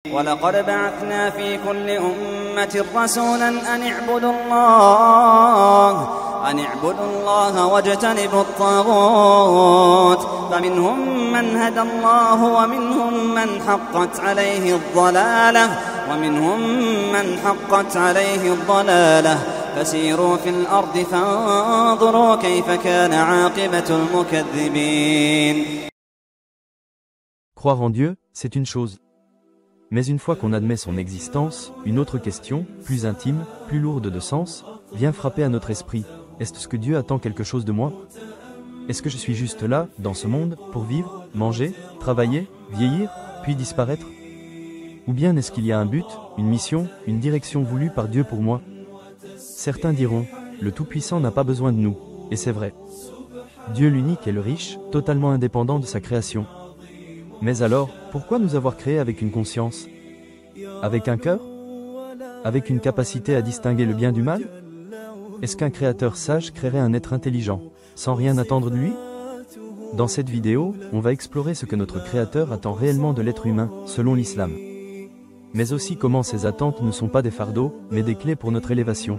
ولقد بعثنا في كل أمة رسولا أن اعبدوا الله واجتنبوا الطاغوت فمنهم من هدى الله ومنهم من حقت عليه الضلالة فسيروا في الأرض فانظروا كيف كان عاقبة المكذبين. Croire en Dieu, c'est une chose. Mais une fois qu'on admet son existence, une autre question, plus intime, plus lourde de sens, vient frapper à notre esprit. Est-ce que Dieu attend quelque chose de moi? Est-ce que je suis juste là, dans ce monde, pour vivre, manger, travailler, vieillir, puis disparaître? Ou bien est-ce qu'il y a un but, une mission, une direction voulue par Dieu pour moi? Certains diront, le Tout-Puissant n'a pas besoin de nous, et c'est vrai. Dieu l'unique est le riche, totalement indépendant de sa création. Mais alors, pourquoi nous avoir créés avec une conscience? Avec un cœur? Avec une capacité à distinguer le bien du mal? Est-ce qu'un créateur sage créerait un être intelligent, sans rien attendre de lui? Dans cette vidéo, on va explorer ce que notre créateur attend réellement de l'être humain, selon l'islam. Mais aussi comment ces attentes ne sont pas des fardeaux, mais des clés pour notre élévation.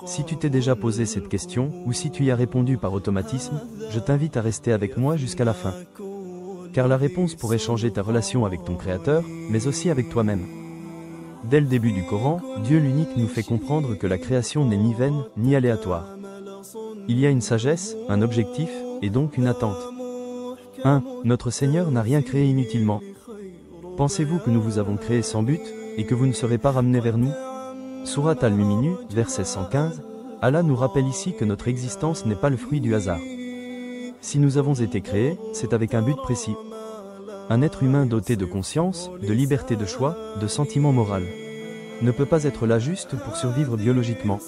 Si tu t'es déjà posé cette question, ou si tu y as répondu par automatisme, je t'invite à rester avec moi jusqu'à la fin. Car la réponse pourrait changer ta relation avec ton Créateur, mais aussi avec toi-même. Dès le début du Coran, Dieu l'unique nous fait comprendre que la création n'est ni vaine, ni aléatoire. Il y a une sagesse, un objectif, et donc une attente. 1. Notre Seigneur n'a rien créé inutilement. Pensez-vous que nous vous avons créé sans but, et que vous ne serez pas ramenés vers nous? Sourate Al-Mu'minun, verset 115, Allah nous rappelle ici que notre existence n'est pas le fruit du hasard. Si nous avons été créés, c'est avec un but précis. Un être humain doté de conscience, de liberté de choix, de sentiments moraux, ne peut pas être là juste pour survivre biologiquement.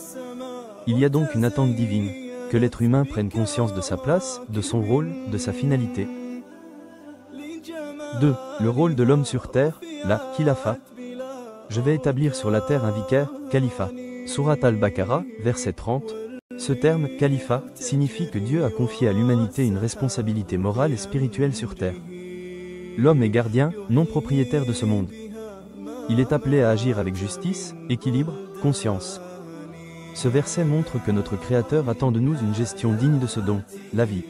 Il y a donc une attente divine, que l'être humain prenne conscience de sa place, de son rôle, de sa finalité. 2. Le rôle de l'homme sur terre, la khilafa. Je vais établir sur la terre un vicaire, califat. Sourate Al-Baqarah, verset 30. Ce terme, califat, signifie que Dieu a confié à l'humanité une responsabilité morale et spirituelle sur terre. L'homme est gardien, non propriétaire de ce monde. Il est appelé à agir avec justice, équilibre, conscience. Ce verset montre que notre Créateur attend de nous une gestion digne de ce don, la vie.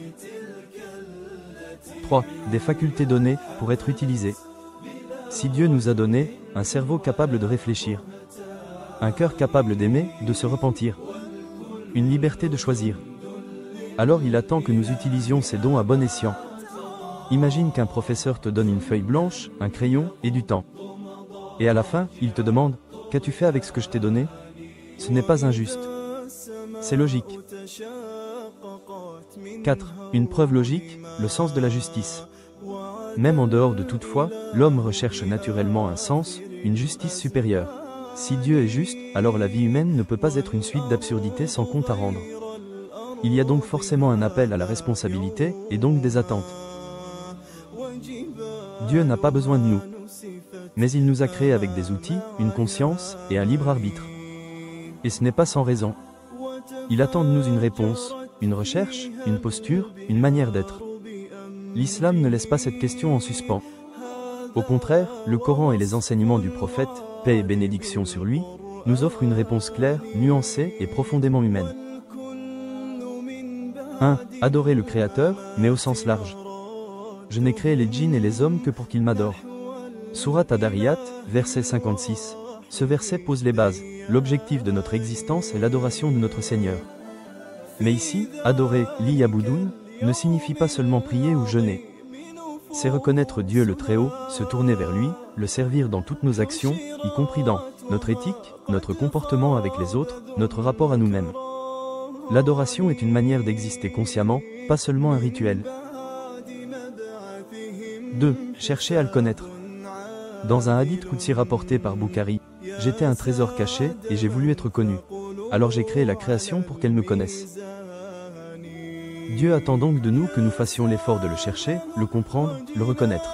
3. Des facultés données, pour être utilisées. Si Dieu nous a donné un cerveau capable de réfléchir, un cœur capable d'aimer, de se repentir, une liberté de choisir, alors il attend que nous utilisions ces dons à bon escient. Imagine qu'un professeur te donne une feuille blanche, un crayon et du temps. Et à la fin, il te demande « Qu'as-tu fait avec ce que je t'ai donné ?» Ce n'est pas injuste. C'est logique. 4. Une preuve logique, le sens de la justice. Même en dehors de toute foi, l'homme recherche naturellement un sens, une justice supérieure. Si Dieu est juste, alors la vie humaine ne peut pas être une suite d'absurdités sans compte à rendre. Il y a donc forcément un appel à la responsabilité, et donc des attentes. Dieu n'a pas besoin de nous. Mais il nous a créés avec des outils, une conscience, et un libre arbitre. Et ce n'est pas sans raison. Il attend de nous une réponse, une recherche, une posture, une manière d'être. L'islam ne laisse pas cette question en suspens. Au contraire, le Coran et les enseignements du prophète, paix et bénédiction sur lui, nous offrent une réponse claire, nuancée et profondément humaine. 1. Adorer le Créateur, mais au sens large. Je n'ai créé les djinns et les hommes que pour qu'ils m'adorent. Sourate Ad-Dariyat, verset 56. Ce verset pose les bases. L'objectif de notre existence est l'adoration de notre Seigneur. Mais ici, adorer, li-yaboudun, ne signifie pas seulement prier ou jeûner. C'est reconnaître Dieu le Très-Haut, se tourner vers lui, le servir dans toutes nos actions, y compris dans notre éthique, notre comportement avec les autres, notre rapport à nous-mêmes. L'adoration est une manière d'exister consciemment, pas seulement un rituel. 2. Chercher à le connaître. Dans un hadith Qudsi rapporté par Bukhari, j'étais un trésor caché et j'ai voulu être connu. Alors j'ai créé la création pour qu'elle me connaisse. Dieu attend donc de nous que nous fassions l'effort de le chercher, le comprendre, le reconnaître.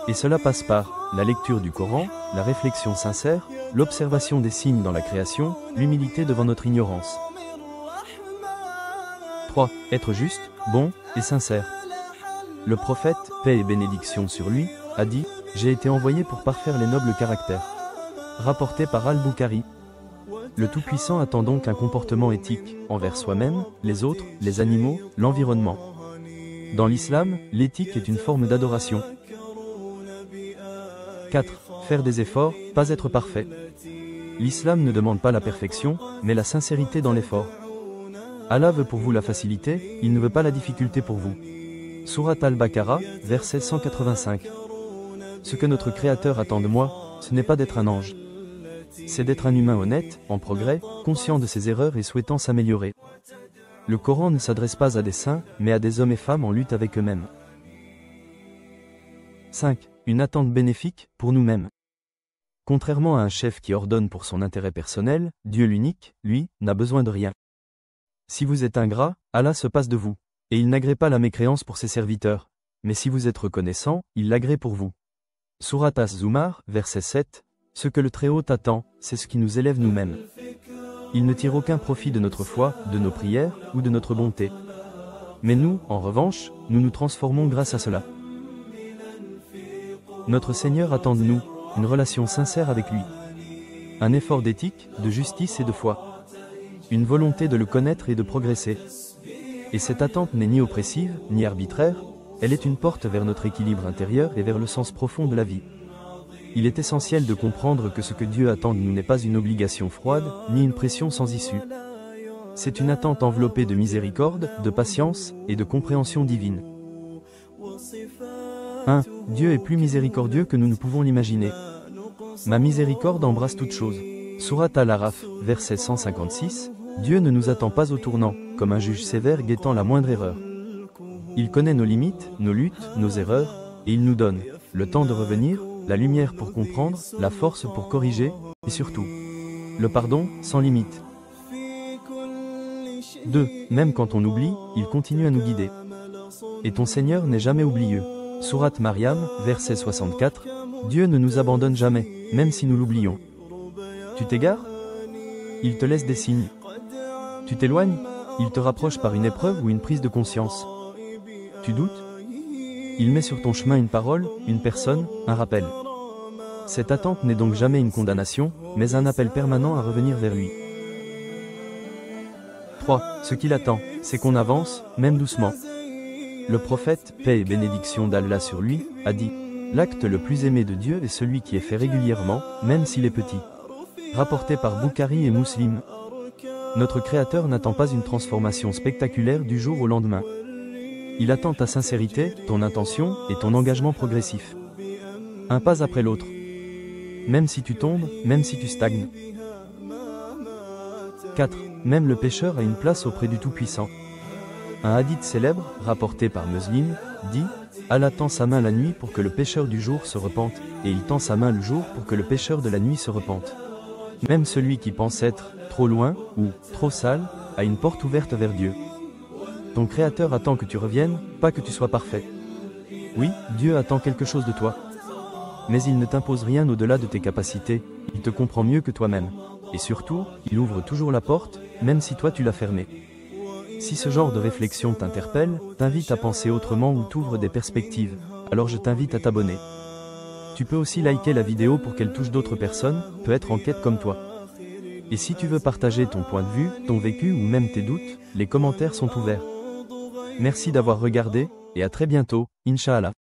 Et cela passe par la lecture du Coran, la réflexion sincère, l'observation des signes dans la création, l'humilité devant notre ignorance. 3. Être juste, bon et sincère. Le prophète, paix et bénédiction sur lui, a dit J'ai été envoyé pour parfaire les nobles caractères. Rapporté par Al-Bukhari. Le Tout-Puissant attend donc un comportement éthique, envers soi-même, les autres, les animaux, l'environnement. Dans l'islam, l'éthique est une forme d'adoration. 4. Faire des efforts, pas être parfait. L'islam ne demande pas la perfection, mais la sincérité dans l'effort. Allah veut pour vous la facilité, il ne veut pas la difficulté pour vous. Sourate Al-Baqarah, verset 185. Ce que notre Créateur attend de moi, ce n'est pas d'être un ange. C'est d'être un humain honnête, en progrès, conscient de ses erreurs et souhaitant s'améliorer. Le Coran ne s'adresse pas à des saints, mais à des hommes et femmes en lutte avec eux-mêmes. 5. Une attente bénéfique, pour nous-mêmes. Contrairement à un chef qui ordonne pour son intérêt personnel, Dieu l'unique, lui, n'a besoin de rien. Si vous êtes ingrat, Allah se passe de vous. Et il n'agrée pas la mécréance pour ses serviteurs. Mais si vous êtes reconnaissant, il l'agrée pour vous. Sourate Az-Zumar, verset 7. Ce que le Très-Haut attend, c'est ce qui nous élève nous-mêmes. Il ne tire aucun profit de notre foi, de nos prières, ou de notre bonté. Mais nous, en revanche, nous nous transformons grâce à cela. Notre Seigneur attend de nous, une relation sincère avec lui. Un effort d'éthique, de justice et de foi. Une volonté de le connaître et de progresser. Et cette attente n'est ni oppressive, ni arbitraire, elle est une porte vers notre équilibre intérieur et vers le sens profond de la vie. Il est essentiel de comprendre que ce que Dieu attend de nous n'est pas une obligation froide, ni une pression sans issue. C'est une attente enveloppée de miséricorde, de patience, et de compréhension divine. 1. Dieu est plus miséricordieux que nous ne pouvons l'imaginer. Ma miséricorde embrasse toute chose. Sourate Al-Araf, verset 156. Dieu ne nous attend pas au tournant, comme un juge sévère guettant la moindre erreur. Il connaît nos limites, nos luttes, nos erreurs, et il nous donne le temps de revenir, la lumière pour comprendre, la force pour corriger, et surtout, le pardon sans limite. 2. Même quand on oublie, il continue à nous guider. Et ton Seigneur n'est jamais oublieux. Sourate Maryam, verset 64. Dieu ne nous abandonne jamais, même si nous l'oublions. Tu t'égares? Il te laisse des signes. Tu t'éloignes? Il te rapproche par une épreuve ou une prise de conscience. Tu doutes? Il met sur ton chemin une parole, une personne, un rappel. Cette attente n'est donc jamais une condamnation, mais un appel permanent à revenir vers lui. 3. Ce qu'il attend, c'est qu'on avance, même doucement. Le prophète, paix et bénédiction d'Allah sur lui, a dit « L'acte le plus aimé de Dieu est celui qui est fait régulièrement, même s'il est petit. » Rapporté par Bukhari et Muslim. Notre Créateur n'attend pas une transformation spectaculaire du jour au lendemain. Il attend ta sincérité, ton intention et ton engagement progressif. Un pas après l'autre. Même si tu tombes, même si tu stagnes. 4. Même le pécheur a une place auprès du Tout-Puissant. Un hadith célèbre, rapporté par Muslim, dit « Allah tend sa main la nuit pour que le pécheur du jour se repente, et il tend sa main le jour pour que le pécheur de la nuit se repente. » Même celui qui pense être trop loin ou trop sale a une porte ouverte vers Dieu. Ton Créateur attend que tu reviennes, pas que tu sois parfait. Oui, Dieu attend quelque chose de toi. Mais il ne t'impose rien au-delà de tes capacités, il te comprend mieux que toi-même. Et surtout, il ouvre toujours la porte, même si toi tu l'as fermée. Si ce genre de réflexion t'interpelle, t'invite à penser autrement ou t'ouvre des perspectives, alors je t'invite à t'abonner. Tu peux aussi liker la vidéo pour qu'elle touche d'autres personnes, peut-être en quête comme toi. Et si tu veux partager ton point de vue, ton vécu ou même tes doutes, les commentaires sont ouverts. Merci d'avoir regardé, et à très bientôt, Inch'Allah.